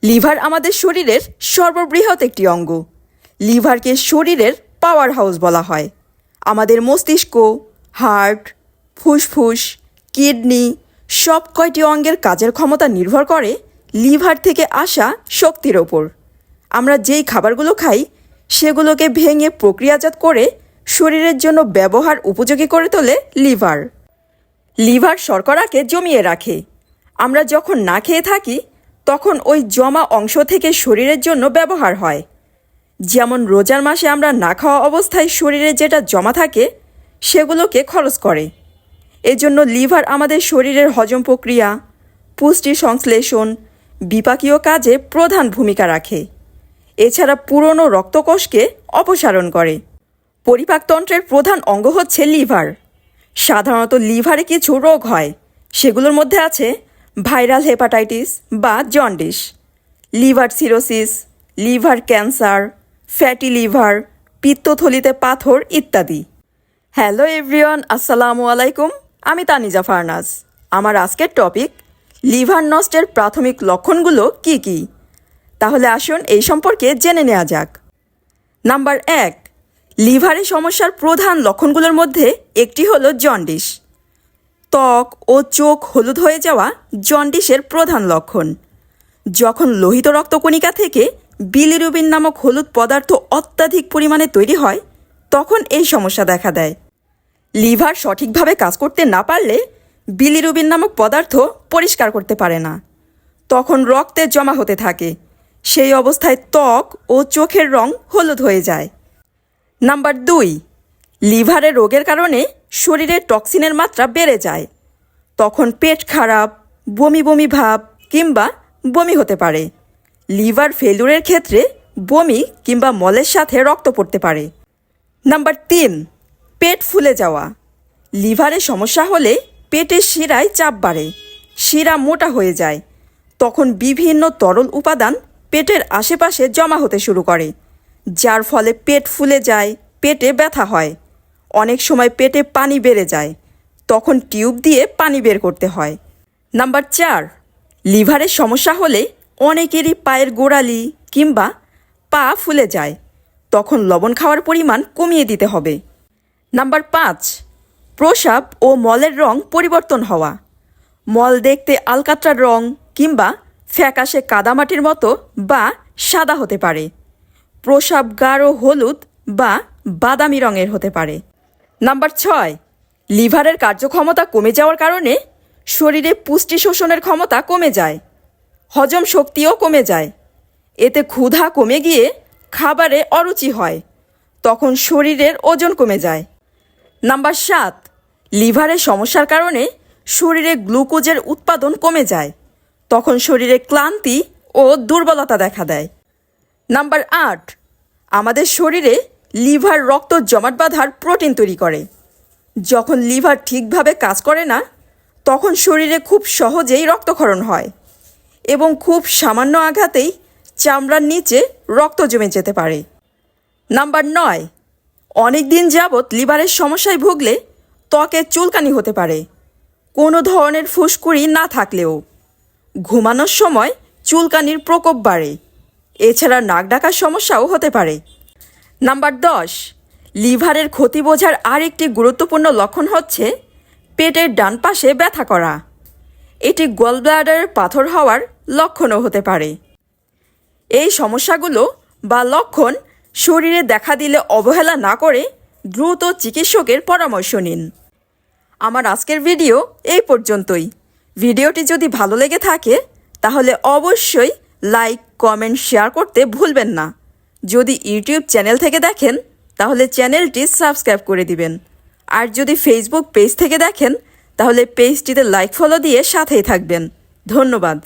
Liver আমাদের শরীরের সর্ববৃহৎ একটি অঙ্গ। লিভারকে শরীরের পাওয়ার হাউস বলা হয়। আমাদের মস্তিষ্ক, হার্ট, ফুসফুস, কিডনি সব কয়টি অঙ্গের কাজের ক্ষমতা নির্ভর করে লিভার থেকে আসা শক্তির ওপর। আমরা যেই খাবারগুলো খাই সেগুলোকে ভেঙে প্রক্রিয়াজাত করে শরীরের জন্য ব্যবহার উপযোগী করে তোলে লিভার। লিভার শর্করাকে জমিয়ে রাখে। আমরা যখন না খেয়ে থাকি তখন ওই জমা অংশ থেকে শরীরের জন্য ব্যবহার হয়। যেমন রোজার মাসে আমরা না খাওয়া অবস্থায় শরীরে যেটা জমা থাকে সেগুলোকে খরচ করে। এজন্য লিভার আমাদের শরীরের হজম প্রক্রিয়া, পুষ্টি সংশ্লেষণ, বিপাকীয় কাজে প্রধান ভূমিকা রাখে। এছাড়া পুরনো রক্তকোষকে অপসারণ করে। পরিপাকতন্ত্রের প্রধান অঙ্গ হচ্ছে লিভার। সাধারণত লিভারে কিছু রোগ হয়, সেগুলোর মধ্যে আছে ভাইরাল হেপাটাইটিস বা jaundice, liver cirrhosis, liver cancer, fatty liver, পিত্তথলিতে পাথর ইত্যাদি। হ্যালো এভরিওয়ান, আসসালামু আলাইকুম। আমি তানিজা ফারনাজ। আমার আজকের টপিক লিভার নষ্টের প্রাথমিক লক্ষণগুলো কি কি। তাহলে আসুন এই সম্পর্কে জেনে নেওয়া যাক। নাম্বার 1, লিভারের সমস্যার প্রধান লক্ষণগুলোর মধ্যে একটি হলো জন্ডিস। ত্বক ও চোখ হলুদ হয়ে যাওয়া জন্ডিসের প্রধান লক্ষণ। যখন লোহিত রক্তকণিকা থেকে বিলিরুবিন নামক হলুদ পদার্থ অত্যাধিক পরিমাণে তৈরি হয় তখন এই সমস্যা দেখা দেয়। লিভার সঠিকভাবে কাজ করতে না পারলে বিলিরুবিন নামক পদার্থ পরিষ্কার করতে পারে না, তখন রক্তে জমা হতে থাকে। সেই অবস্থায় ত্বক ও চোখের রং হলুদ হয়ে যায়। নাম্বার 2, লিভারের রোগের কারণে শরীরে টক্সিনের মাত্রা বেড়ে যায়। তখন পেট খারাপ, বমি বমি ভাব কিংবা বমি হতে পারে। লিভার ফেলুরের ক্ষেত্রে বমি কিংবা মলের সাথে রক্ত পড়তে পারে। নাম্বার 3, পেট ফুলে যাওয়া। লিভারের সমস্যা হলে পেটের শিরায় চাপ বাড়ে, শিরা মোটা হয়ে যায়। তখন বিভিন্ন তরল উপাদান পেটের আশেপাশে জমা হতে শুরু করে, যার ফলে পেট ফুলে যায়, পেটে ব্যথা হয়। অনেক সময় পেটে পানি বেড়ে যায়, তখন টিউব দিয়ে পানি বের করতে হয়। নাম্বার 4, লিভারের সমস্যা হলে অনেকেরই পায়ের গোড়ালি কিংবা পা ফুলে যায়, তখন লবণ খাওয়ার পরিমাণ কমিয়ে দিতে হবে। নাম্বার 5, প্রস্রাব ও মলের রং পরিবর্তন হওয়া। মল দেখতে আলকাত্রার রং কিংবা ফ্যাকাশে কাদামাটির মতো বা সাদা হতে পারে। প্রস্রাব গাঢ় হলুদ বা বাদামি রঙের হতে পারে। নাম্বার 6, লিভারের কার্যক্ষমতা কমে যাওয়ার কারণে শরীরে পুষ্টি শোষণের ক্ষমতা কমে যায়, হজম শক্তিও কমে যায়। এতে ক্ষুধা কমে গিয়ে খাবারে অরুচি হয়, তখন শরীরের ওজন কমে যায়। নাম্বার 7, লিভারের সমস্যার কারণে শরীরে গ্লুকোজের উৎপাদন কমে যায়, তখন শরীরে ক্লান্তি ও দুর্বলতা দেখা দেয়। নাম্বার 8, আমাদের শরীরে লিভার রক্ত জমাট বাঁধার প্রোটিন তৈরি করে। যখন লিভার ঠিকভাবে কাজ করে না তখন শরীরে খুব সহজেই রক্তক্ষরণ হয় এবং খুব সামান্য আঘাতেই চামড়ার নিচে রক্ত জমে যেতে পারে। নাম্বার 9, অনেক দিন যাবৎ লিভারের সমস্যায় ভুগলে ত্বকে চুলকানি হতে পারে, কোনো ধরনের ফুসকুড়ি না থাকলেও। ঘুমানোর সময় চুলকানির প্রকোপ বাড়ে। এছাড়া নাক ডাকার সমস্যাও হতে পারে। নাম্বার 10, লিভারের ক্ষতি বোঝার আরেকটি গুরুত্বপূর্ণ লক্ষণ হচ্ছে পেটের ডান পাশে ব্যথা করা। এটি গলব্লাডারের পাথর হওয়ার লক্ষণও হতে পারে। এই সমস্যাগুলো বা লক্ষণ শরীরে দেখা দিলে অবহেলা না করে দ্রুত চিকিৎসকের পরামর্শ নিন। আমার আজকের ভিডিও এই পর্যন্তই। ভিডিওটি যদি ভালো লেগে থাকে তাহলে অবশ্যই লাইক, কমেন্ট, শেয়ার করতে ভুলবেন না। যদি ইউটিউব চ্যানেল থেকে দেখেন তাহলে চ্যানেলটি সাবস্ক্রাইব করে দিবেন। আর যদি ফেসবুক পেজ থেকে দেখেন তাহলে পেজটিতে লাইক, ফলো দিয়ে সাথেই থাকবেন। ধন্যবাদ।